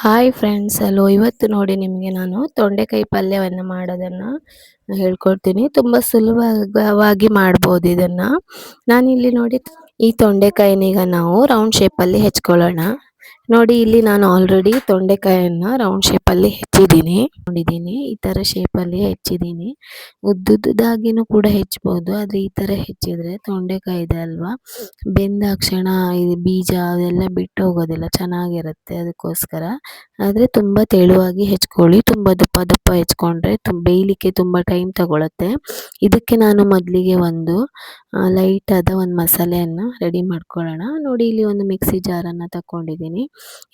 Hi friends, hello. ಇವತ್ತು ನೋಡಿ ನಿಮಗೆ ನಾನು ತೊಂಡೆಕಾಯಿ ಪಲ್ಯವನ್ನು ಮಾಡೋದನ್ನು ಹೇಳ್ಕೊಡ್ತೀನಿ. ತುಂಬ ಸುಲಭವಾಗಿ ಮಾಡ್ಬೋದು ಇದನ್ನು. ನಾನಿಲ್ಲಿ ನೋಡಿ ಈ ತೊಂಡೆಕಾಯಿನೀಗ ನಾವು ರೌಂಡ್ ಶೇಪಲ್ಲಿ ಹೆಚ್ಕೊಳ್ಳೋಣ. ನೋಡಿ, ಇಲ್ಲಿ ನಾನು ಆಲ್ರೆಡಿ ತೊಂಡೆಕಾಯನ್ನು ರೌಂಡ್ ಶೇಪಲ್ಲಿ ಹೆಚ್ಚಿದ್ದೀನಿ. ಈ ಥರ ಶೇಪಲ್ಲಿ ಹೆಚ್ಚಿದ್ದೀನಿ. ಉದ್ದುದ್ದಾಗಿನೂ ಕೂಡ ಹೆಚ್ಚಬಹುದು, ಆದರೆ ಈ ಥರ ಹೆಚ್ಚಿದರೆ ತೊಂಡೆಕಾಯಿ ಇದೆ ಅಲ್ವಾ, ಬೆಂದಾಕ್ಷಣ ಇದು ಬೀಜ ಅದೆಲ್ಲ ಬಿಟ್ಟು ಹೋಗೋದಿಲ್ಲ, ಚೆನ್ನಾಗಿರುತ್ತೆ. ಅದಕ್ಕೋಸ್ಕರ ಆದರೆ ತುಂಬ ತೆಳುವಾಗಿ ಹೆಚ್ಕೊಳ್ಳಿ. ತುಂಬ ದಪ್ಪ ದಪ್ಪ ಹೆಚ್ಕೊಂಡ್ರೆ ಬೇಯಲಿಕ್ಕೆ ತುಂಬ ಟೈಮ್ ತಗೊಳುತ್ತೆ. ಇದಕ್ಕೆ ನಾನು ಮೊದಲಿಗೆ ಒಂದು ಲೈಟ್ ಆದ ಒಂದು ಮಸಾಲೆಯನ್ನು ರೆಡಿ ಮಾಡ್ಕೊಳ್ಳೋಣ. ನೋಡಿ, ಇಲ್ಲಿ ಒಂದು ಮಿಕ್ಸಿ ಜಾರನ್ನು ತಗೊಂಡಿದ್ದೀನಿ.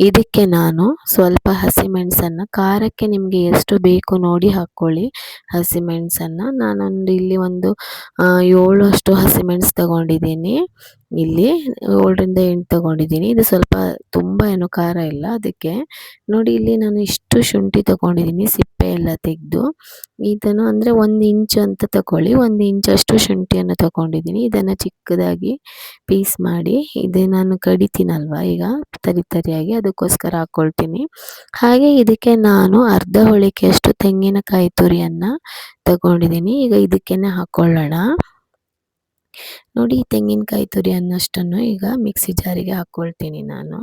ಇದಕ್ಕೆ ನಾನು ಸ್ವಲ್ಪ ಹಸಿಮೆಣಸನ್ನು, ಖಾರಕ್ಕೆ ನಿಮಗೆ ಎಷ್ಟು ಬೇಕು ನೋಡಿ ಹಾಕ್ಕೊಳ್ಳಿ ಹಸಿಮೆಣಸನ್ನು. ನಾನೊಂದು ಇಲ್ಲಿ ಒಂದು 7 ಅಷ್ಟು ಹಸಿಮೆಣಸು ತಗೊಂಡಿದ್ದೀನಿ. ಇಲ್ಲಿ 7ರಿಂದ 8 ತಗೊಂಡಿದ್ದೀನಿ. ಇದು ಸ್ವಲ್ಪ ತುಂಬ ಏನು ಖಾರ ಇಲ್ಲ ಅದಕ್ಕೆ. ನೋಡಿ, ಇಲ್ಲಿ ನಾನು ಇಷ್ಟು ಶುಂಠಿ ತಗೊಂಡಿದ್ದೀನಿ, ಸಿಪ್ಪೆ ಎಲ್ಲ ತೆಗೆದು. ಇದನ್ನು ಅಂದರೆ 1 ಇಂಚು ಅಂತ ತಗೊಳ್ಳಿ. 1 ಇಂಚಷ್ಟು ಶುಂಠಿಯನ್ನು ತಗೊಂಡಿದ್ದೀನಿ. ಇದನ್ನು ಚಿಕ್ಕದಾಗಿ ಪೀಸ್ ಮಾಡಿ, ಇದು ನಾನು ಕಡಿತೀನಲ್ವ ಈಗ ತರಿಯಾಗಿ, ಅದಕ್ಕೋಸ್ಕರ ಹಾಕ್ಕೊಳ್ತೀನಿ. ಹಾಗೆ ಇದಕ್ಕೆ ನಾನು ಅರ್ಧ ಹೋಳಿಕೆಯಷ್ಟು ತೆಂಗಿನಕಾಯಿ ತುರಿಯನ್ನು ತಗೊಂಡಿದ್ದೀನಿ. ಈಗ ಇದಕ್ಕೇನೆ ಹಾಕ್ಕೊಳ್ಳೋಣ. ನೋಡಿ, ತೆಂಗಿನಕಾಯಿ ತುರಿ ಅನ್ನಷ್ಟನ್ನು ಈಗ ಮಿಕ್ಸಿ ಜಾರಿಗೆ ಹಾಕ್ಕೊಳ್ತೀನಿ ನಾನು.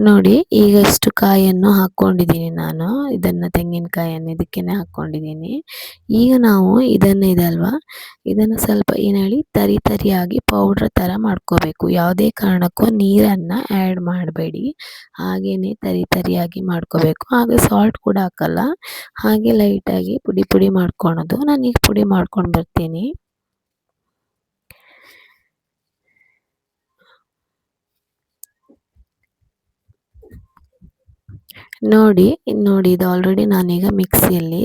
ನೋಡಿ, ಈಗ ಇಷ್ಟು ಕಾಯನ್ನು ಹಾಕ್ಕೊಂಡಿದ್ದೀನಿ ನಾನು. ಇದನ್ನು ತೆಂಗಿನಕಾಯನ್ನು ಇದಕ್ಕೇನೆ ಹಾಕ್ಕೊಂಡಿದ್ದೀನಿ. ಈಗ ನಾವು ಇದೆ ಅಲ್ವಾ, ಇದನ್ನು ಸ್ವಲ್ಪ ಏನು ಹೇಳಿ ತರಿಯಾಗಿ ಪೌಡ್ರ್ ಥರ ಮಾಡ್ಕೋಬೇಕು. ಯಾವುದೇ ಕಾರಣಕ್ಕೂ ನೀರನ್ನು ಆ್ಯಡ್ ಮಾಡಬೇಡಿ, ಹಾಗೆಯೇ ತರಿಯಾಗಿ ಮಾಡ್ಕೋಬೇಕು. ಹಾಗೆ ಸಾಲ್ಟ್ ಕೂಡ ಹಾಕಲ್ಲ, ಹಾಗೆ ಲೈಟಾಗಿ ಪುಡಿ ಮಾಡ್ಕೊಳೋದು. ನಾನೀಗ ಪುಡಿ ಮಾಡ್ಕೊಂಡು ಬರ್ತೀನಿ. ನೋಡಿ, ಇದು ಆಲ್ರೆಡಿ ನಾನೀಗ ಮಿಕ್ಸಿಯಲ್ಲಿ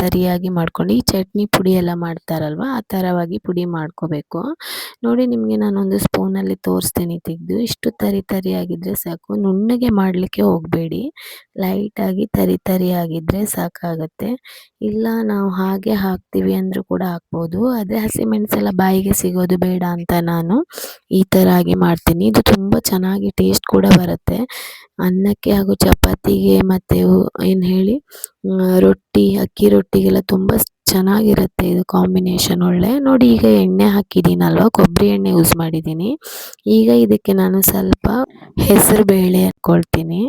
ತರಿಯಾಗಿ ಮಾಡ್ಕೊಂಡು, ಈ ಚಟ್ನಿ ಪುಡಿ ಎಲ್ಲ ಮಾಡ್ತಾರಲ್ವ ಆ ಥರವಾಗಿ ಪುಡಿ ಮಾಡ್ಕೋಬೇಕು. ನೋಡಿ, ನಿಮಗೆ ನಾನೊಂದು ಸ್ಪೂನಲ್ಲಿ ತೋರಿಸ್ತೀನಿ ತೆಗೆದು. ಇಷ್ಟು ತರಿಯಾಗಿದ್ದರೆ ಸಾಕು, ನುಣ್ಣಗೆ ಮಾಡಲಿಕ್ಕೆ ಹೋಗಬೇಡಿ. ಲೈಟಾಗಿ ತರಿಯಾಗಿದ್ದರೆ ಸಾಕಾಗತ್ತೆ. ಇಲ್ಲ ನಾವು ಹಾಗೆ ಹಾಕ್ತೀವಿ ಅಂದರೂ ಕೂಡ ಹಾಕ್ಬೋದು, ಆದರೆ ಹಸಿಮೆಣಸೆಲ್ಲ ಬಾಯಿಗೆ ಸಿಗೋದು ಬೇಡ ಅಂತ ನಾನು ಈ ಥರ ಆಗಿ ಮಾಡ್ತೀನಿ. ಇದು ತುಂಬ ಚೆನ್ನಾಗಿ ಟೇಸ್ಟ್ ಕೂಡ ಬರುತ್ತೆ. ಅನ್ನಕ್ಕೆ ಹಾಗೂ ಚಪಾತಿಗೆ ಮತ್ತು ಏನು ಹೇಳಿ ಅಕ್ಕಿ ರೊಟ್ಟಿಗೆಲ್ಲ ತುಂಬ ಚೆನ್ನಾಗಿರುತ್ತೆ ಇದು ಕಾಂಬಿನೇಷನ್ ಒಳ್ಳೆ. ನೋಡಿ, ಈಗ ಎಣ್ಣೆ ಹಾಕಿದ್ದೀನಲ್ವ, ಕೊಬ್ಬರಿ ಎಣ್ಣೆ ಯೂಸ್ ಮಾಡಿದ್ದೀನಿ. ಈಗ ಇದಕ್ಕೆ ನಾನು ಸ್ವಲ್ಪ ಹೆಸರುಬೇಳೆ ಹಾಕ್ಕೊಳ್ತೀನಿ.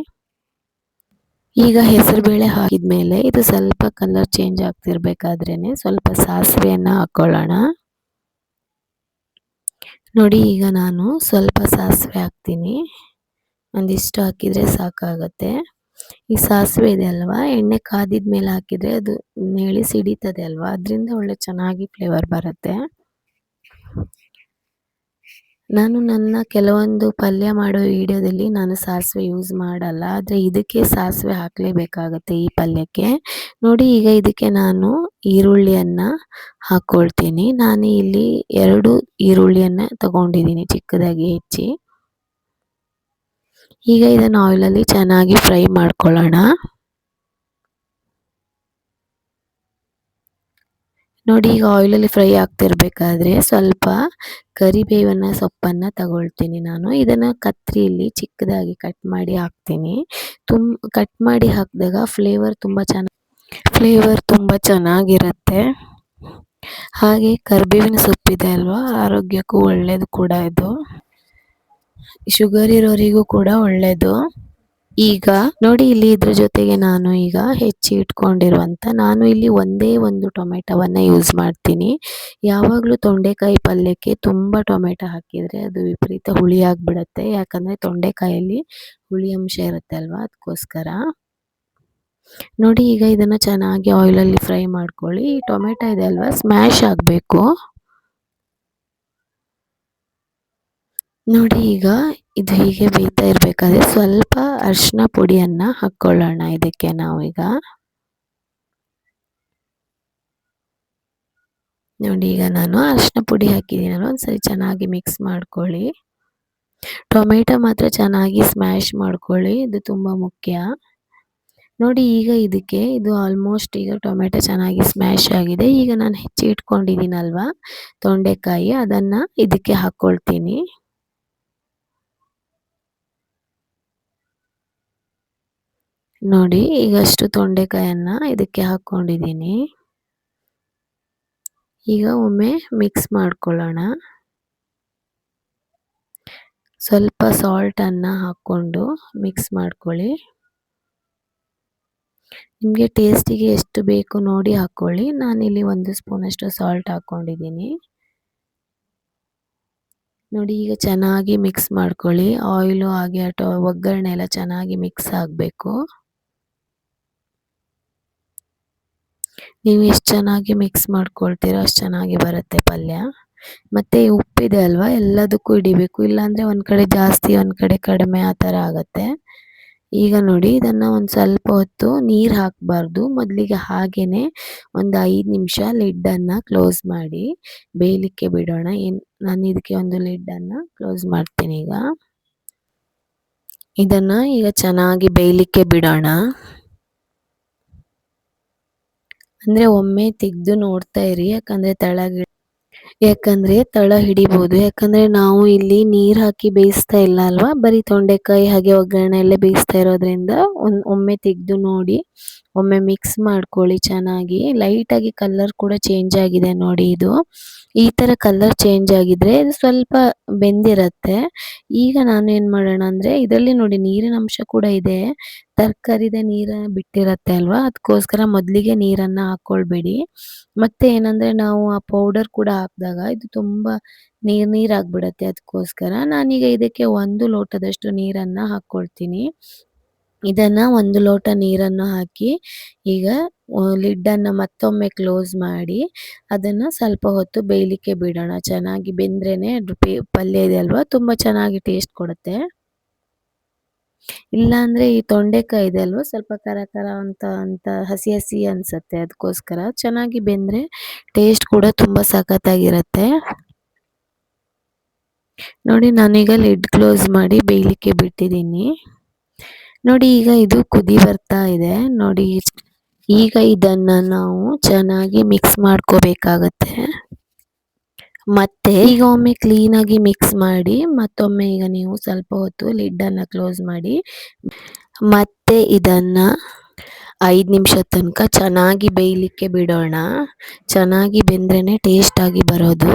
ಈಗ ಹೆಸರುಬೇಳೆ ಹಾಕಿದ ಮೇಲೆ ಇದು ಸ್ವಲ್ಪ ಕಲರ್ ಚೇಂಜ್ ಆಗ್ತಿರ್ಬೇಕಾದ್ರೇ ಸ್ವಲ್ಪ ಸಾಸಿವೆಯನ್ನು ಹಾಕ್ಕೊಳ್ಳೋಣ. ನೋಡಿ, ಈಗ ನಾನು ಸ್ವಲ್ಪ ಸಾಸಿವೆ ಹಾಕ್ತೀನಿ. ಒಂದಿಷ್ಟು ಹಾಕಿದರೆ ಸಾಕಾಗತ್ತೆ. ಈ ಸಾಸಿವೆ ಇದೆ ಅಲ್ವಾ, ಎಣ್ಣೆ ಕಾದಿದ ಮೇಲೆ ಹಾಕಿದರೆ ಅದು ನೆಳಿ ಸಿಡಿತದೆ ಅಲ್ವಾ, ಅದರಿಂದ ಒಳ್ಳೆ ಚೆನ್ನಾಗಿ ಫ್ಲೇವರ್ ಬರುತ್ತೆ. ನಾನು ನನ್ನ ಕೆಲವೊಂದು ಪಲ್ಯ ಮಾಡೋ ವಿಡಿಯೋದಲ್ಲಿ ನಾನು ಸಾಸಿವೆ ಯೂಸ್ ಮಾಡಲ್ಲ, ಆದರೆ ಇದಕ್ಕೆ ಸಾಸಿವೆ ಹಾಕಲೇಬೇಕಾಗತ್ತೆ ಈ ಪಲ್ಯಕ್ಕೆ. ನೋಡಿ, ಈಗ ಇದಕ್ಕೆ ನಾನು ಈರುಳ್ಳಿಯನ್ನು ಹಾಕ್ಕೊಳ್ತೀನಿ. ನಾನು ಇಲ್ಲಿ 2 ಈರುಳ್ಳಿಯನ್ನು ತಗೊಂಡಿದ್ದೀನಿ ಚಿಕ್ಕದಾಗಿ ಹೆಚ್ಚಿ. ಈಗ ಇದನ್ನು ಆಯಿಲಲ್ಲಿ ಚೆನ್ನಾಗಿ ಫ್ರೈ ಮಾಡ್ಕೊಳ್ಳೋಣ. ನೋಡಿ, ಈಗ ಆಯಿಲಲ್ಲಿ ಫ್ರೈ ಆಗ್ತಿರ್ಬೇಕಾದ್ರೆ ಸ್ವಲ್ಪ ಕರಿಬೇವಿನ ಸೊಪ್ಪನ್ನು ತಗೊಳ್ತೀನಿ ನಾನು. ಇದನ್ನು ಕತ್ರಿಯಲ್ಲಿ ಚಿಕ್ಕದಾಗಿ ಕಟ್ ಮಾಡಿ ಹಾಕ್ತೀನಿ. ಕಟ್ ಮಾಡಿ ಹಾಕಿದಾಗ ಫ್ಲೇವರ್ ತುಂಬ ಚೆನ್ನಾಗಿರುತ್ತೆ. ಹಾಗೆ ಕರಿಬೇವಿನ ಸೊಪ್ಪಿದೆ ಅಲ್ವಾ, ಆರೋಗ್ಯಕ್ಕೂ ಒಳ್ಳೆಯದು ಕೂಡ ಇದು, ಶುಗರ್ ಇರೋರಿಗೂ ಕೂಡ ಒಳ್ಳೆಯದು. ಈಗ ನೋಡಿ, ಇಲ್ಲಿ ಇದ್ರ ಜೊತೆಗೆ ನಾನು ಈಗ ಹೆಚ್ಚಿ ಇಟ್ಕೊಂಡಿರುವಂಥ ನಾನು ಇಲ್ಲಿ ಒಂದೇ ಒಂದು ಟೊಮೆಟೊವನ್ನು ಯೂಸ್ ಮಾಡ್ತೀನಿ. ಯಾವಾಗಲೂ ತೊಂಡೆಕಾಯಿ ಪಲ್ಯಕ್ಕೆ ತುಂಬ ಟೊಮೆಟೊ ಹಾಕಿದರೆ ಅದು ವಿಪರೀತ ಹುಳಿ ಆಗಿಬಿಡುತ್ತೆ, ಯಾಕಂದರೆ ತೊಂಡೆಕಾಯಲ್ಲಿ ಹುಳಿ ಅಂಶ ಇರುತ್ತೆ ಅಲ್ವಾ, ಅದಕ್ಕೋಸ್ಕರ. ನೋಡಿ, ಈಗ ಇದನ್ನು ಚೆನ್ನಾಗಿ ಆಯಿಲಲ್ಲಿ ಫ್ರೈ ಮಾಡ್ಕೊಳ್ಳಿ. ಈ ಟೊಮೆಟೊ ಇದೆ ಅಲ್ವಾ, ಸ್ಮ್ಯಾಶ್ ಆಗಬೇಕು. ನೋಡಿ, ಈಗ ಇದು ಹೀಗೆ ಬೇಯ್ತಾ ಇರಬೇಕಾದ್ರೆ ಸ್ವಲ್ಪ ಅರಿಶಿನ ಪುಡಿಯನ್ನು ಹಾಕ್ಕೊಳ್ಳೋಣ ಇದಕ್ಕೆ ನಾವೀಗ. ನೋಡಿ, ಈಗ ನಾನು ಅರಿಶಿನ ಪುಡಿ ಹಾಕಿದ್ದೀನಲ್ಲ, ಒಂದ್ಸರಿ ಚೆನ್ನಾಗಿ ಮಿಕ್ಸ್ ಮಾಡ್ಕೊಳ್ಳಿ. ಟೊಮೆಟೊ ಮಾತ್ರ ಚೆನ್ನಾಗಿ ಸ್ಮ್ಯಾಶ್ ಮಾಡ್ಕೊಳ್ಳಿ, ಇದು ತುಂಬ ಮುಖ್ಯ. ನೋಡಿ, ಈಗ ಇದಕ್ಕೆ ಇದು ಆಲ್ಮೋಸ್ಟ್ ಈಗ ಟೊಮೆಟೊ ಚೆನ್ನಾಗಿ ಸ್ಮ್ಯಾಶ್ ಆಗಿದೆ. ಈಗ ನಾನು ಹೆಚ್ಚಿ ಇಟ್ಕೊಂಡಿದ್ದೀನಲ್ವ ತೊಂಡೆಕಾಯಿ, ಅದನ್ನು ಇದಕ್ಕೆ ಹಾಕ್ಕೊಳ್ತೀನಿ. ನೋಡಿ ಈಗಷ್ಟು ತೊಂಡೆಕಾಯನ್ನ ಇದಕ್ಕೆ ಹಾಕ್ಕೊಂಡಿದ್ದೀನಿ. ಈಗ ಒಮ್ಮೆ ಮಿಕ್ಸ್ ಮಾಡ್ಕೊಳ್ಳೋಣ. ಸ್ವಲ್ಪ ಸಾಲ್ಟನ್ನು ಹಾಕ್ಕೊಂಡು ಮಿಕ್ಸ್ ಮಾಡ್ಕೊಳ್ಳಿ. ನಿಮಗೆ ಟೇಸ್ಟಿಗೆ ಎಷ್ಟು ಬೇಕು ನೋಡಿ ಹಾಕ್ಕೊಳ್ಳಿ. ನಾನಿಲ್ಲಿ 1 ಸ್ಪೂನಷ್ಟು ಸಾಲ್ಟ್ ಹಾಕ್ಕೊಂಡಿದ್ದೀನಿ. ನೋಡಿ ಈಗ ಚೆನ್ನಾಗಿ ಮಿಕ್ಸ್ ಮಾಡ್ಕೊಳ್ಳಿ. ಆಯಿಲು ಹಾಗೆ ಒಗ್ಗರಣೆ ಎಲ್ಲ ಚೆನ್ನಾಗಿ ಮಿಕ್ಸ್ ಆಗಬೇಕು. ನೀವು ಎಷ್ಟು ಚೆನ್ನಾಗಿ ಮಿಕ್ಸ್ ಮಾಡ್ಕೊಳ್ತೀರೋ ಅಷ್ಟು ಚೆನ್ನಾಗಿ ಬರುತ್ತೆ ಪಲ್ಯ. ಮತ್ತು ಉಪ್ಪಿದೆ ಅಲ್ವಾ, ಎಲ್ಲದಕ್ಕೂ ಹಿಡಿಬೇಕು. ಇಲ್ಲಾಂದರೆ ಒಂದು ಕಡೆ ಜಾಸ್ತಿ ಒಂದು ಕಡೆ ಕಡಿಮೆ ಆ ಥರ ಆಗುತ್ತೆ. ಈಗ ನೋಡಿ ಇದನ್ನು ಒಂದು ಸ್ವಲ್ಪ ಹೊತ್ತು ನೀರು ಹಾಕಬಾರ್ದು. ಮೊದಲಿಗೆ ಹಾಗೇ ಒಂದು 5 ನಿಮಿಷ ಲಿಡ್ಡನ್ನು ಕ್ಲೋಸ್ ಮಾಡಿ ಬೇಯಲಿಕ್ಕೆ ಬಿಡೋಣ. ನಾನು ಇದಕ್ಕೆ ಒಂದು ಲಿಡ್ಡನ್ನು ಕ್ಲೋಸ್ ಮಾಡ್ತೀನಿ. ಇದನ್ನು ಈಗ ಚೆನ್ನಾಗಿ ಬೇಯಲಿಕ್ಕೆ ಬಿಡೋಣ. ಅಂದರೆ ಒಮ್ಮೆ ತೆಗೆದು ನೋಡ್ತಾ ಇರಿ, ಯಾಕಂದರೆ ತಳ ಹಿಡಿಬೋದು. ಯಾಕಂದರೆ ನಾವು ಇಲ್ಲಿ ನೀರು ಹಾಕಿ ಬೇಯಿಸ್ತಾ ಇಲ್ಲ ಅಲ್ವಾ, ಬರೀ ತೊಂಡೆಕಾಯಿ ಹಾಗೆ ಒಗ್ಗರಣೆಯಲ್ಲೇ ಬೇಯಿಸ್ತಾ ಇರೋದ್ರಿಂದ ಒಮ್ಮೆ ತೆಗೆದು ನೋಡಿ, ಒಮ್ಮೆ ಮಿಕ್ಸ್ ಮಾಡ್ಕೊಳ್ಳಿ ಚೆನ್ನಾಗಿ. ಲೈಟಾಗಿ ಕಲರ್ ಕೂಡ ಚೇಂಜ್ ಆಗಿದೆ ನೋಡಿ. ಇದು ಈ ಥರ ಕಲರ್ ಚೇಂಜ್ ಆಗಿದ್ರೆ ಇದು ಸ್ವಲ್ಪ ಬೆಂದಿರುತ್ತೆ. ಈಗ ನಾನು ಏನು ಮಾಡೋಣ ಅಂದರೆ ಇದರಲ್ಲಿ ನೋಡಿ ನೀರಿನ ಅಂಶ ಕೂಡ ಇದೆ. ತರಕಾರಿದ ನೀರು ಬಿಟ್ಟಿರುತ್ತೆ ಅಲ್ವಾ, ಅದಕ್ಕೋಸ್ಕರ ಮೊದಲಿಗೆ ನೀರನ್ನು ಹಾಕ್ಕೊಳ್ಬೇಡಿ. ಮತ್ತು ಏನಂದರೆ ನಾವು ಆ ಪೌಡರ್ ಕೂಡ ಹಾಕಿದಾಗ ಇದು ತುಂಬ ನೀರಾಗ್ಬಿಡತ್ತೆ. ಅದಕ್ಕೋಸ್ಕರ ನಾನೀಗ ಇದಕ್ಕೆ 1 ಲೋಟದಷ್ಟು ನೀರನ್ನು ಹಾಕ್ಕೊಳ್ತೀನಿ. ಇದನ್ನು 1 ಲೋಟ ನೀರನ್ನು ಹಾಕಿ ಈಗ ಲಿಡ್ಡನ್ನು ಮತ್ತೊಮ್ಮೆ ಕ್ಲೋಸ್ ಮಾಡಿ ಅದನ್ನು ಸ್ವಲ್ಪ ಹೊತ್ತು ಬೇಯಲಿಕ್ಕೆ ಬಿಡೋಣ. ಚೆನ್ನಾಗಿ ಬೆಂದ್ರೇ ಅದು ಪಲ್ಯ ಇದೆ ಅಲ್ವಾ, ತುಂಬ ಚೆನ್ನಾಗಿ ಟೇಸ್ಟ್ ಕೊಡುತ್ತೆ. ಇಲ್ಲಾಂದರೆ ಈ ತೊಂಡೆಕಾಯಿ ಇದೆ ಅಲ್ವಾ, ಸ್ವಲ್ಪ ಕರ ಕರ ಅಂತ ಹಸಿ ಹಸಿ ಅನಿಸುತ್ತೆ. ಅದಕ್ಕೋಸ್ಕರ ಚೆನ್ನಾಗಿ ಬೆಂದರೆ ಟೇಸ್ಟ್ ಕೂಡ ತುಂಬ ಸಖತ್ತಾಗಿರುತ್ತೆ. ನೋಡಿ ನಾನೀಗ ಲಿಡ್ ಕ್ಲೋಸ್ ಮಾಡಿ ಬೇಯಲಿಕ್ಕೆ ಬಿಟ್ಟಿದ್ದೀನಿ. ನೋಡಿ ಈಗ ಇದು ಕುದಿ ಬರ್ತಾ ಇದೆ ನೋಡಿ. ಈಗ ಇದನ್ನು ನಾವು ಚೆನ್ನಾಗಿ ಮಿಕ್ಸ್ ಮಾಡ್ಕೋಬೇಕಾಗತ್ತೆ. ಮತ್ತೆ ಈಗ ಒಮ್ಮೆ ಕ್ಲೀನಾಗಿ ಮಿಕ್ಸ್ ಮಾಡಿ ಮತ್ತೊಮ್ಮೆ ಈಗ ನೀವು ಸ್ವಲ್ಪ ಹೊತ್ತು ಲಿಡ್ಡನ್ನು ಕ್ಲೋಸ್ ಮಾಡಿ ಮತ್ತೆ ಇದನ್ನು 5 ನಿಮಿಷದ ತನಕ ಚೆನ್ನಾಗಿ ಬೇಯಲಿಕ್ಕೆ ಬಿಡೋಣ. ಚೆನ್ನಾಗಿ ಬೆಂದ್ರೇ ಟೇಸ್ಟಾಗಿ ಬರೋದು.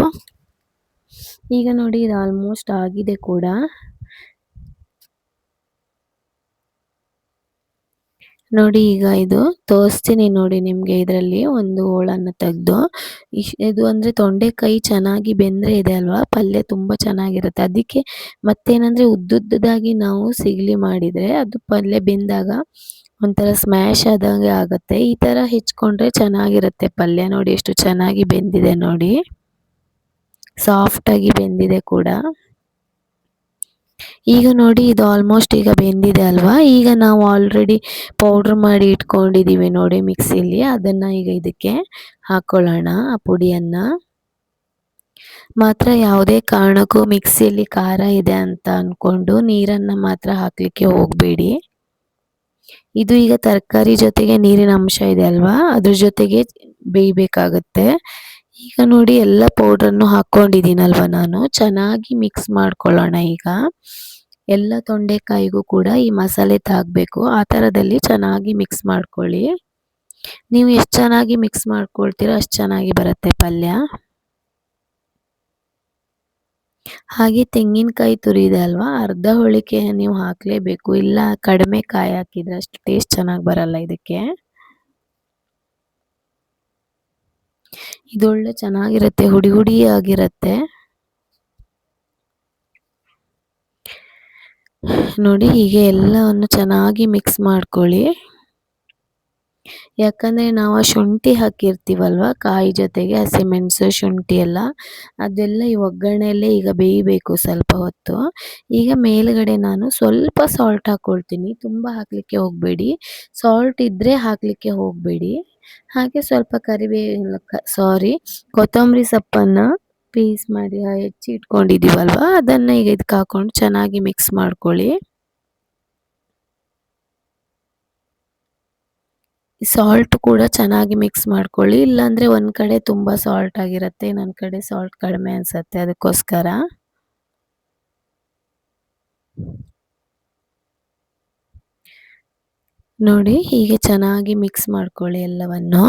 ಈಗ ನೋಡಿ ಇದು ಆಲ್ಮೋಸ್ಟ್ ಆಗಿದೆ ಕೂಡ. ನೋಡಿ ಈಗ ಇದು ತೋರಿಸ್ತೀನಿ ನೋಡಿ ನಿಮಗೆ. ಇದರಲ್ಲಿ ಒಂದು ಹೋಳನ್ನು ತೆಗೆದು ಇದು ಅಂದರೆ ತೊಂಡೆಕಾಯಿ ಚೆನ್ನಾಗಿ ಬೆಂದರೆ ಇದೆ ಅಲ್ವಾ, ಪಲ್ಯ ತುಂಬ ಚೆನ್ನಾಗಿರುತ್ತೆ. ಅದಕ್ಕೆ ಮತ್ತೇನಂದರೆ ಉದ್ದುದ್ದದಾಗಿ ನಾವು ಸಿಗಲಿ ಮಾಡಿದರೆ ಅದು ಪಲ್ಯ ಬೆಂದಾಗ ಒಂಥರ ಸ್ಮ್ಯಾಶ್ ಆದಂಗೆ ಆಗುತ್ತೆ. ಈ ಥರ ಹೆಚ್ಕೊಂಡ್ರೆ ಚೆನ್ನಾಗಿರುತ್ತೆ ಪಲ್ಯ. ನೋಡಿ ಎಷ್ಟು ಚೆನ್ನಾಗಿ ಬೆಂದಿದೆ ನೋಡಿ, ಸಾಫ್ಟಾಗಿ ಬೆಂದಿದೆ ಕೂಡ. ಈಗ ನೋಡಿ ಇದು ಆಲ್ಮೋಸ್ಟ್ ಈಗ ಬೆಂದಿದೆ ಅಲ್ವಾ. ಈಗ ನಾವು ಆಲ್ರೆಡಿ ಪೌಡ್ರ್ ಮಾಡಿ ಇಟ್ಕೊಂಡಿದ್ದೀವಿ ನೋಡಿ ಮಿಕ್ಸಿಲಿ, ಅದನ್ನು ಈಗ ಇದಕ್ಕೆ ಹಾಕ್ಕೊಳ್ಳೋಣ. ಆ ಪುಡಿಯನ್ನು ಮಾತ್ರ ಯಾವುದೇ ಕಾರಣಕ್ಕೂ ಮಿಕ್ಸಿಯಲ್ಲಿ ಖಾರ ಇದೆ ಅಂತ ಅಂದ್ಕೊಂಡು ನೀರನ್ನು ಮಾತ್ರ ಹಾಕಲಿಕ್ಕೆ ಹೋಗಬೇಡಿ. ಇದು ಈಗ ತರಕಾರಿ ಜೊತೆಗೆ ನೀರಿನ ಅಂಶ ಇದೆ ಅಲ್ವಾ, ಅದ್ರ ಜೊತೆಗೆ ಬೇಯಬೇಕಾಗುತ್ತೆ. ಈಗ ನೋಡಿ ಎಲ್ಲ ಪೌಡ್ರನ್ನು ಹಾಕ್ಕೊಂಡಿದ್ದೀನಲ್ವ ನಾನು, ಚೆನ್ನಾಗಿ ಮಿಕ್ಸ್ ಮಾಡ್ಕೊಳ್ಳೋಣ. ಈಗ ಎಲ್ಲ ತೊಂಡೆಕಾಯಿಗೂ ಕೂಡ ಈ ಮಸಾಲೆ ತಾಗಬೇಕು. ಆ ಥರದಲ್ಲಿ ಚೆನ್ನಾಗಿ ಮಿಕ್ಸ್ ಮಾಡ್ಕೊಳ್ಳಿ. ನೀವು ಎಷ್ಟು ಚೆನ್ನಾಗಿ ಮಿಕ್ಸ್ ಮಾಡ್ಕೊಳ್ತೀರೋ ಅಷ್ಟು ಚೆನ್ನಾಗಿ ಬರುತ್ತೆ ಪಲ್ಯ. ಹಾಗೆ ತೆಂಗಿನಕಾಯಿ ತುರಿ ಇದೆ ಅಲ್ವಾ, ಅರ್ಧ ಹೋಳಿಕೆ ನೀವು ಹಾಕಲೇಬೇಕು. ಇಲ್ಲ ಕಡಿಮೆ ಕಾಯಿ ಹಾಕಿದರೆ ಅಷ್ಟು ಟೇಸ್ಟ್ ಚೆನ್ನಾಗಿ ಬರಲ್ಲ ಇದಕ್ಕೆ. ಇದೊಳ್ಳೆ ಚೆನ್ನಾಗಿರುತ್ತೆ, ಹುಡಿ ಹುಡಿಯಾಗಿರುತ್ತೆ ನೋಡಿ. ಹೀಗೆ ಎಲ್ಲವನ್ನು ಚೆನ್ನಾಗಿ ಮಿಕ್ಸ್ ಮಾಡ್ಕೊಳ್ಳಿ. ಯಾಕಂದರೆ ನಾವು ಶುಂಠಿ ಹಾಕಿರ್ತೀವಲ್ವ ಕಾಯಿ ಜೊತೆಗೆ, ಹಸಿಮೆಣಸು ಶುಂಠಿ ಎಲ್ಲ ಅದೆಲ್ಲ ಈ ಒಗ್ಗರಣೆಯಲ್ಲೇ ಈಗ ಬೇಯಬೇಕು ಸ್ವಲ್ಪ ಹೊತ್ತು. ಈಗ ಮೇಲುಗಡೆ ನಾನು ಸ್ವಲ್ಪ ಸಾಲ್ಟ್ ಹಾಕ್ಕೊಳ್ತೀನಿ. ತುಂಬ ಹಾಕಲಿಕ್ಕೆ ಹೋಗಬೇಡಿ, ಸಾಲ್ಟ್ ಇದ್ದರೆ ಹಾಕಲಿಕ್ಕೆ ಹೋಗಬೇಡಿ. ಹಾಗೆ ಸ್ವಲ್ಪ ಕೊತ್ತಂಬರಿ ಸೊಪ್ಪನ್ನು ಪೀಸ್ ಮಾಡಿ ಹೆಚ್ಚಿ ಇಟ್ಕೊಂಡಿದ್ದೀವಲ್ವ, ಅದನ್ನು ಈಗ ಇದಕ್ಕೆ ಹಾಕ್ಕೊಂಡು ಚೆನ್ನಾಗಿ ಮಿಕ್ಸ್ ಮಾಡ್ಕೊಳ್ಳಿ. ಸಾಲ್ಟ್ ಕೂಡ ಚೆನ್ನಾಗಿ ಮಿಕ್ಸ್ ಮಾಡ್ಕೊಳ್ಳಿ. ಇಲ್ಲಾಂದರೆ ಒಂದು ಕಡೆ ತುಂಬ ಸಾಲ್ಟ್ ಆಗಿರುತ್ತೆ, ಇನ್ನೊಂದು ಕಡೆ ಸಾಲ್ಟ್ ಕಡಿಮೆ ಅನಿಸುತ್ತೆ. ಅದಕ್ಕೋಸ್ಕರ ನೋಡಿ ಹೀಗೆ ಚೆನ್ನಾಗಿ ಮಿಕ್ಸ್ ಮಾಡ್ಕೊಳ್ಳಿ ಎಲ್ಲವನ್ನು.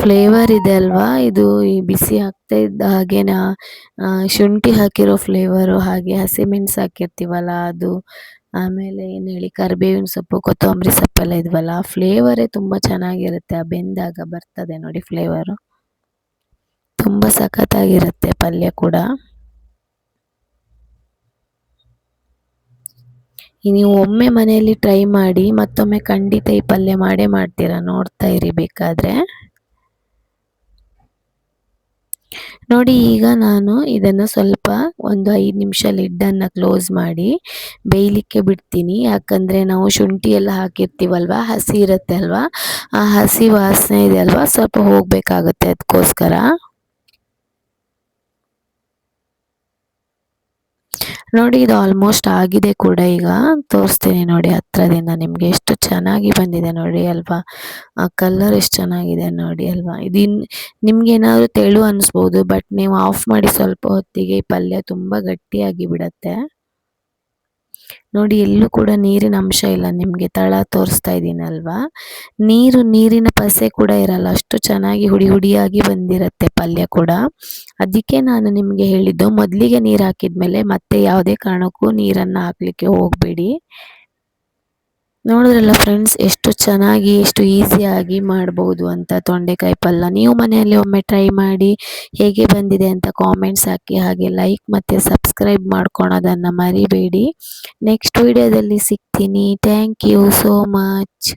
ಫ್ಲೇವರ್ ಇದೆ ಅಲ್ವಾ, ಇದು ಈ ಬಿಸಿ ಆಗ್ತಾ ಇದ್ದ ಹಾಗೇನ ಶುಂಠಿ ಹಾಕಿರೋ ಫ್ಲೇವರು, ಹಾಗೆ ಹಸಿಮೆಣಸು ಹಾಕಿರ್ತೀವಲ್ಲ ಅದು, ಆಮೇಲೆ ಏನು ಹೇಳಿ ಕರಿಬೇವಿನ ಸೊಪ್ಪು ಕೊತ್ತಂಬರಿ ಸೊಪ್ಪೆಲ್ಲ ಇದ್ವಲ್ಲ, ಆ ಫ್ಲೇವರೇ ತುಂಬ ಚೆನ್ನಾಗಿರುತ್ತೆ. ಆ ಬೆಂದಾಗ ಬರ್ತದೆ ನೋಡಿ ಫ್ಲೇವರು, ತುಂಬ ಸಖತ್ತಾಗಿರುತ್ತೆ ಪಲ್ಯ ಕೂಡ. ನೀವು ಒಮ್ಮೆ ಮನೆಯಲ್ಲಿ ಟ್ರೈ ಮಾಡಿ, ಮತ್ತೊಮ್ಮೆ ಖಂಡಿತ ಈ ಪಲ್ಯ ಮಾಡೇ ಮಾಡ್ತೀರಾ, ನೋಡ್ತಾ ಇರಿ ಬೇಕಾದರೆ. ನೋಡಿ ಈಗ ನಾನು ಇದನ್ನು ಸ್ವಲ್ಪ ಒಂದು 5 ನಿಮಿಷ ಲಿಡ್ಡನ್ನು ಕ್ಲೋಸ್ ಮಾಡಿ ಬೇಯಲಿಕ್ಕೆ ಬಿಡ್ತೀನಿ. ಯಾಕಂದರೆ ನಾವು ಶುಂಠಿ ಎಲ್ಲ ಹಾಕಿರ್ತೀವಲ್ವ, ಹಸಿ ಇರುತ್ತೆ ಅಲ್ವಾ, ಆ ಹಸಿ ವಾಸನೆ ಇದೆ ಅಲ್ವಾ, ಸ್ವಲ್ಪ ಹೋಗಬೇಕಾಗುತ್ತೆ, ಅದಕ್ಕೋಸ್ಕರ. ನೋಡಿ ಇದು ಆಲ್ಮೋಸ್ಟ್ ಆಗಿದೆ ಕೂಡ. ಈಗ ತೋರಿಸ್ತೀನಿ ನೋಡಿ ಹತ್ರದಿಂದ ನಿಮಗೆ, ಎಷ್ಟು ಚೆನ್ನಾಗಿ ಬಂದಿದೆ ನೋಡಿ ಅಲ್ವಾ, ಆ ಕಲರ್ ಎಷ್ಟು ಚೆನ್ನಾಗಿದೆ ನೋಡಿ ಅಲ್ವಾ. ಇದು ನಿಮ್ಗೆ ಏನಾದರೂ ತೆಳು ಅನಿಸ್ಬೋದು, ಬಟ್ ನೀವು ಆಫ್ ಮಾಡಿ ಸ್ವಲ್ಪ ಹೊತ್ತಿಗೆ ಈ ಪಲ್ಯ ತುಂಬ ಗಟ್ಟಿಯಾಗಿ ಬಿಡತ್ತೆ. ನೋಡಿ ಎಲ್ಲೂ ಕೂಡ ನೀರಿನ ಅಂಶ ಇಲ್ಲ, ನಿಮಗೆ ತಳ ತೋರಿಸ್ತಾ ಇದ್ದೀನಲ್ವಾ, ನೀರಿನ ಪಸೆ ಕೂಡ ಇರಲ್ಲ, ಅಷ್ಟು ಚೆನ್ನಾಗಿ ಹುಡಿ ಹುಡಿಯಾಗಿ ಬಂದಿರುತ್ತೆ ಪಲ್ಯ ಕೂಡ. ಅದಕ್ಕೆ ನಾನು ನಿಮಗೆ ಹೇಳಿದ್ದು, ಮೊದಲಿಗೆ ನೀರು ಹಾಕಿದ್ಮೇಲೆ ಮತ್ತೆ ಯಾವುದೇ ಕಾರಣಕ್ಕೂ ನೀರನ್ನು ಹಾಕಲಿಕ್ಕೆ ಹೋಗಬೇಡಿ. ನೋಡಿದ್ರಲ್ಲ ಫ್ರೆಂಡ್ಸ್, ಎಷ್ಟು ಚೆನ್ನಾಗಿ ಎಷ್ಟು ಈಸಿಯಾಗಿ ಮಾಡ್ಬೋದು ಅಂತ ತೊಂಡೆಕಾಯಿ ಪಲ್ಯ. ನೀವು ಮನೆಯಲ್ಲಿ ಒಮ್ಮೆ ಟ್ರೈ ಮಾಡಿ ಹೇಗೆ ಬಂದಿದೆ ಅಂತ ಕಾಮೆಂಟ್ಸ್ ಹಾಕಿ, ಹಾಗೆ ಲೈಕ್ ಮತ್ತು ಸಬ್ಸ್ಕ್ರೈಬ್ ಮಾಡ್ಕೊಳೋದನ್ನು ಮರಿಬೇಡಿ. ನೆಕ್ಸ್ಟ್ ವಿಡಿಯೋದಲ್ಲಿ ಸಿಗ್ತೀನಿ. Thank you so much.